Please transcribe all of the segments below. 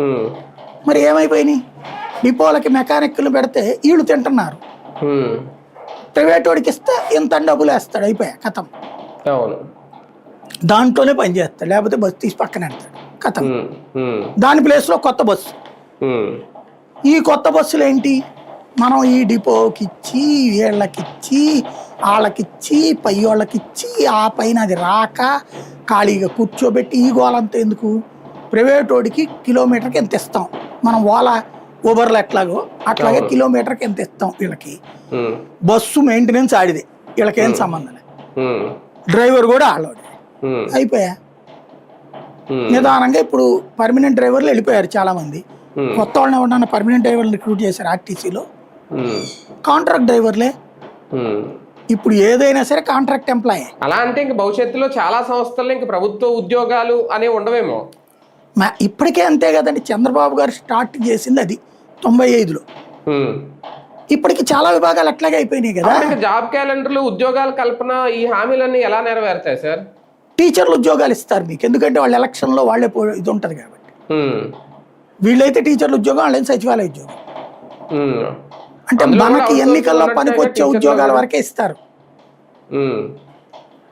ఉమ్, మరి ఏమైపోయినాయి? డిపోలకి మెకానిక్లు పెడితే వీళ్ళు తింటున్నారు, ఉమ్, ప్రైవేట్ వాడికి ఇస్తే ఇంత డబ్బులు వేస్తాడు, అయిపోయా కథం. అవును. దాంట్లోనే పని చేస్తాడు, లేకపోతే బస్సు తీసి పక్కన పెడతాడు, కథం. ఉమ్, ఉమ్, దాని ప్లేస్లో కొత్త బస్సు. ఉమ్, ఈ కొత్త బస్సులు ఏంటి, మనం ఈ డిపోకి ఇచ్చి వీళ్ళకిచ్చి వాళ్ళకిచ్చి పై వాళ్ళకిచ్చి ఆ పైన అది రాక ఖాళీగా కూర్చోబెట్టి ఈ గోలంతా ఎందుకు? ప్రైవేట్ వాడికి కిలోమీటర్కి ఎంత ఇస్తాం, మనం ఓలా ఊబర్లు ఎట్లాగో అట్లాగే అవును. కిలోమీటర్కి ఎంత ఇస్తాం వీళ్ళకి. ఉమ్, బస్సు మెయింటెనెన్స్ ఆడిదే, వీళ్ళకేం సంబంధం లేదు. ఉమ్, డ్రైవర్ కూడా ఆడవాడే, ఉమ్, అయిపోయా. ఉమ్, నిదానంగా ఇప్పుడు పర్మనెంట్ డ్రైవర్లు వెళ్ళిపోయారు చాలామంది. ఉమ్, కొత్త వాళ్ళని ఎవరన్నా పర్మనెంట్ డ్రైవర్లు రిక్రూట్ చేశారు ఆర్టీసీలో. ఉమ్, కాంట్రాక్ట్ డ్రైవర్లే ఉమ్. ఇప్పుడు, ఏదైనా సరే కాంట్రాక్ట్ ఎంప్లాయే. అలా అంటే ఇంక భవిష్యత్తులో చాలా సంస్థల్లో ఇంక ప్రభుత్వ ఉద్యోగాలు అనేవి ఉండవేమో. ఇప్పటికే అంతే కదండి, చంద్రబాబు గారు స్టార్ట్ చేసింది అది 95లో. ఉమ్. ఇప్పటికి చాలా విభాగాలు అట్లాగే అయిపోయినాయి కదా. అప్పుడు ఇంకా జాబ్ క్యాలెండర్లు, ఉద్యోగాల కల్పన, ఈ హామీలన్నీ ఎలా నెరవేరుతాయి సార్? టీచర్లు ఉద్యోగాలు ఇస్తారు మీకు, ఎందుకంటే వాళ్ళ ఎలక్షన్లో వాళ్ళే ఇది ఉంటుంది కాబట్టి. ఉమ్, వీళ్ళైతే టీచర్ల ఉద్యోగం, వాళ్ళైతే సచివాలయ ఉద్యోగం. ఉమ్. అంటే అందులో కూడా మనకి outsourcing ఎన్నికల్లో ఉన్నట్టుగా పనికొచ్చే టీచర్లు ఉద్యోగాల కూడా. వరకే ఇస్తారు. ఉమ్,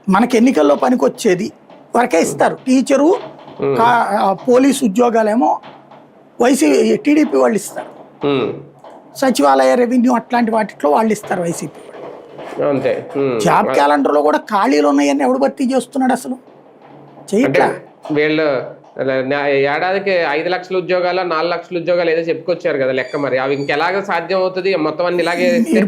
మనకి ఎన్నికల్లో పనికొచ్చేది వరకే ఇస్తారు. టీచరు, పోలీసు ఉద్యోగాలేమో టీడీపీ వాళ్ళు ఇస్తారు. ఉమ్. సచివాలయ, రెవెన్యూ అట్లాంటి వాటిలో వాళ్ళు ఇస్తారు వైసీపీ వాళ్ళు. అంతే. జాబ్ క్యాలెండర్లో కూడా ఖాళీలు ఉన్నాయని ఎవడు భర్తీ చేస్తున్నాడు అసలు? అంటే చేయట్లా. వీళ్ళు ఏడాదికి 5 లక్షల ఉద్యోగాలు, 4 లక్షల ఉద్యోగాలు ఏదో చెప్పుకొచ్చారు కదా లెక్క. మరి అవి ఇంకెలాగ సాధ్యం అవుతుంది మొత్తం అన్ని ఇలాగే ఇస్తే?